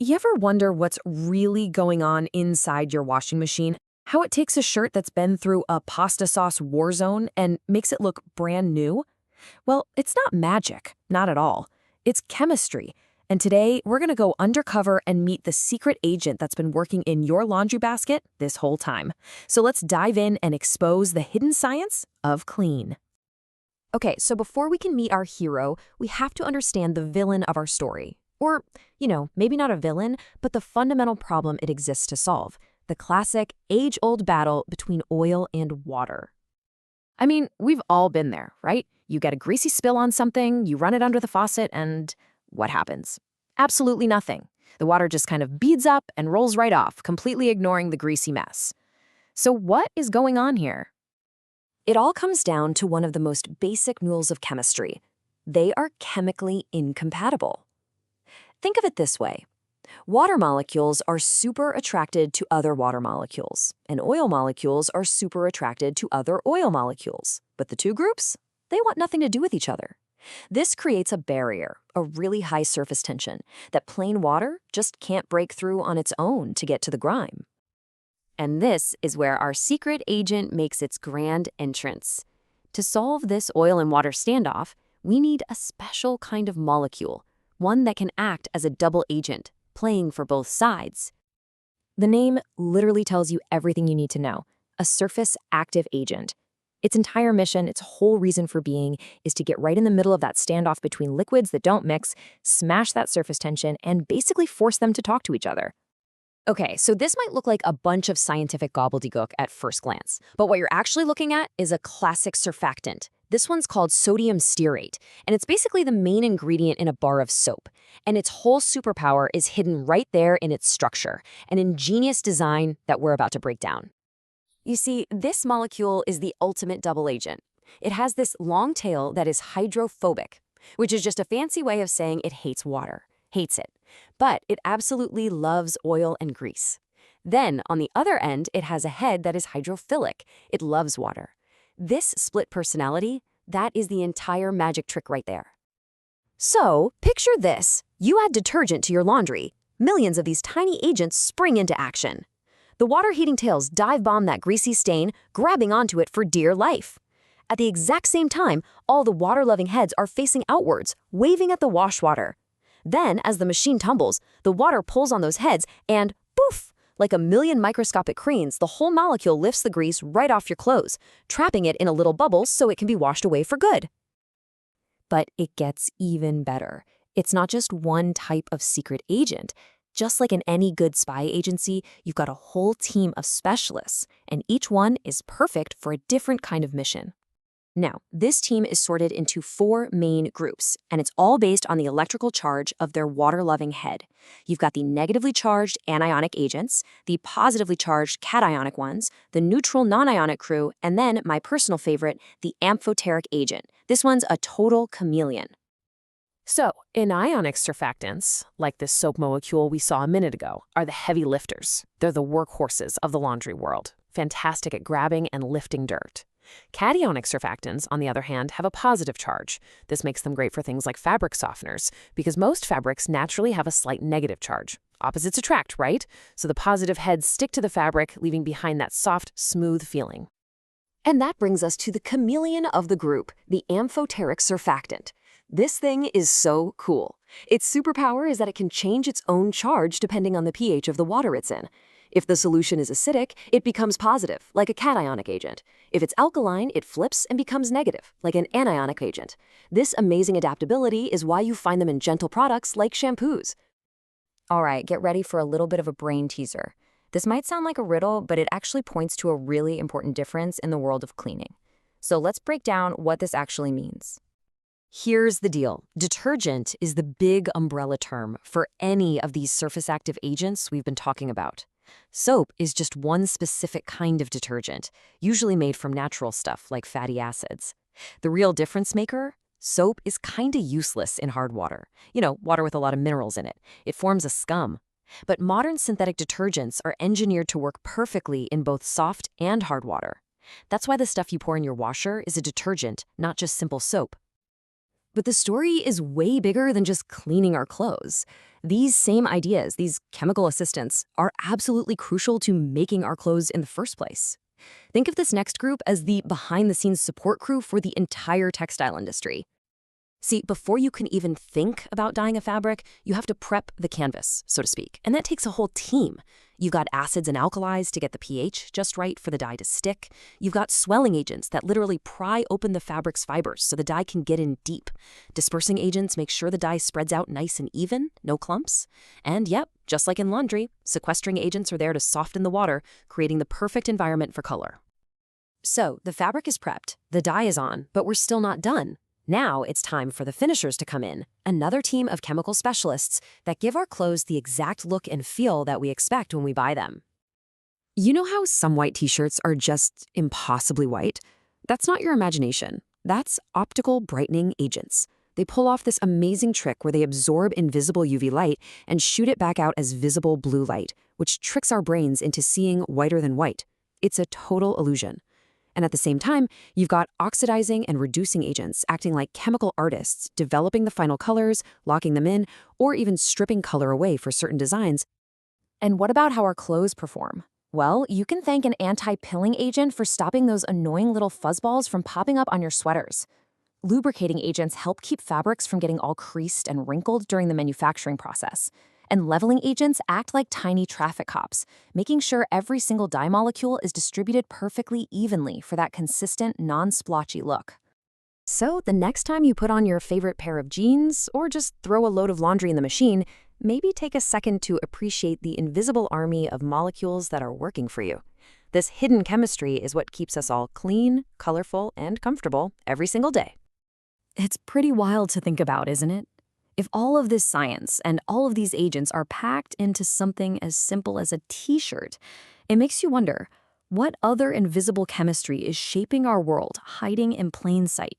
You ever wonder what's really going on inside your washing machine? How it takes a shirt that's been through a pasta sauce war zone and makes it look brand new? Well, it's not magic, not at all. It's chemistry. And today, we're going to go undercover and meet the secret agent that's been working in your laundry basket this whole time. So let's dive in and expose the hidden science of clean. Okay, so before we can meet our hero, we have to understand the villain of our story. Or, maybe not a villain, but the fundamental problem it exists to solve. The classic, age-old battle between oil and water. I mean, we've all been there, right? You get a greasy spill on something, you run it under the faucet, and what happens? Absolutely nothing. The water just kind of beads up and rolls right off, completely ignoring the greasy mess. So what is going on here? It all comes down to one of the most basic rules of chemistry. They are chemically incompatible. Think of it this way. Water molecules are super attracted to other water molecules, and oil molecules are super attracted to other oil molecules. But the two groups, they want nothing to do with each other. This creates a barrier, a really high surface tension, that plain water just can't break through on its own to get to the grime. And this is where our secret agent makes its grand entrance. To solve this oil and water standoff, we need a special kind of molecule, one that can act as a double agent, playing for both sides. The name literally tells you everything you need to know, a surface active agent. Its entire mission, its whole reason for being, is to get right in the middle of that standoff between liquids that don't mix, smash that surface tension, and basically force them to talk to each other. Okay, so this might look like a bunch of scientific gobbledygook at first glance, but what you're actually looking at is a classic surfactant. This one's called sodium stearate, and it's basically the main ingredient in a bar of soap. And its whole superpower is hidden right there in its structure, an ingenious design that we're about to break down. You see, this molecule is the ultimate double agent. It has this long tail that is hydrophobic, which is just a fancy way of saying it hates water, hates it. But it absolutely loves oil and grease. Then, on the other end, it has a head that is hydrophilic. It loves water. This split personality, that is the entire magic trick right there. So, picture this. You add detergent to your laundry. Millions of these tiny agents spring into action. The water-heating tails dive-bomb that greasy stain, grabbing onto it for dear life. At the exact same time, all the water-loving heads are facing outwards, waving at the wash water. Then, as the machine tumbles, the water pulls on those heads and, poof! Like a million microscopic cranes, the whole molecule lifts the grease right off your clothes, trapping it in a little bubble so it can be washed away for good. But it gets even better. It's not just one type of secret agent. Just like in any good spy agency, you've got a whole team of specialists, and each one is perfect for a different kind of mission. Now, this team is sorted into 4 main groups, and it's all based on the electrical charge of their water-loving head. You've got the negatively charged anionic agents, the positively charged cationic ones, the neutral non-ionic crew, and then, my personal favorite, the amphoteric agent. This one's a total chameleon. So, anionic surfactants, like this soap molecule we saw a minute ago, are the heavy lifters. They're the workhorses of the laundry world, fantastic at grabbing and lifting dirt. Cationic surfactants, on the other hand, have a positive charge. This makes them great for things like fabric softeners, because most fabrics naturally have a slight negative charge. Opposites attract, right? So the positive heads stick to the fabric, leaving behind that soft, smooth feeling. And that brings us to the chameleon of the group, the amphoteric surfactant. This thing is so cool. Its superpower is that it can change its own charge depending on the pH of the water it's in. If the solution is acidic, it becomes positive, like a cationic agent. If it's alkaline, it flips and becomes negative, like an anionic agent. This amazing adaptability is why you find them in gentle products like shampoos. All right, get ready for a little bit of a brain teaser. This might sound like a riddle, but it actually points to a really important difference in the world of cleaning. So let's break down what this actually means. Here's the deal. Detergent is the big umbrella term for any of these surface-active agents we've been talking about. Soap is just one specific kind of detergent, usually made from natural stuff like fatty acids. The real difference maker? Soap is kinda useless in hard water. Water with a lot of minerals in it. It forms a scum. But modern synthetic detergents are engineered to work perfectly in both soft and hard water. That's why the stuff you pour in your washer is a detergent, not just simple soap. But the story is way bigger than just cleaning our clothes. These same ideas, these chemical assistants, are absolutely crucial to making our clothes in the first place. Think of this next group as the behind-the-scenes support crew for the entire textile industry. See, before you can even think about dyeing a fabric, you have to prep the canvas, so to speak, and that takes a whole team. You've got acids and alkalis to get the pH just right for the dye to stick. You've got swelling agents that literally pry open the fabric's fibers so the dye can get in deep. Dispersing agents make sure the dye spreads out nice and even, no clumps. And yep, just like in laundry, sequestering agents are there to soften the water, creating the perfect environment for color. So, the fabric is prepped, the dye is on, but we're still not done. Now it's time for the finishers to come in, another team of chemical specialists that give our clothes the exact look and feel that we expect when we buy them. You know how some white t-shirts are just impossibly white? That's not your imagination. That's optical brightening agents. They pull off this amazing trick where they absorb invisible UV light and shoot it back out as visible blue light, which tricks our brains into seeing whiter than white. It's a total illusion. And at the same time, you've got oxidizing and reducing agents acting like chemical artists, developing the final colors, locking them in, or even stripping color away for certain designs. And what about how our clothes perform? Well, you can thank an anti-pilling agent for stopping those annoying little fuzzballs from popping up on your sweaters. Lubricating agents help keep fabrics from getting all creased and wrinkled during the manufacturing process. And leveling agents act like tiny traffic cops, making sure every single dye molecule is distributed perfectly evenly for that consistent, non-splotchy look. So the next time you put on your favorite pair of jeans, or just throw a load of laundry in the machine, maybe take a second to appreciate the invisible army of molecules that are working for you. This hidden chemistry is what keeps us all clean, colorful, and comfortable every single day. It's pretty wild to think about, isn't it? If all of this science and all of these agents are packed into something as simple as a t-shirt, it makes you wonder, what other invisible chemistry is shaping our world, hiding in plain sight?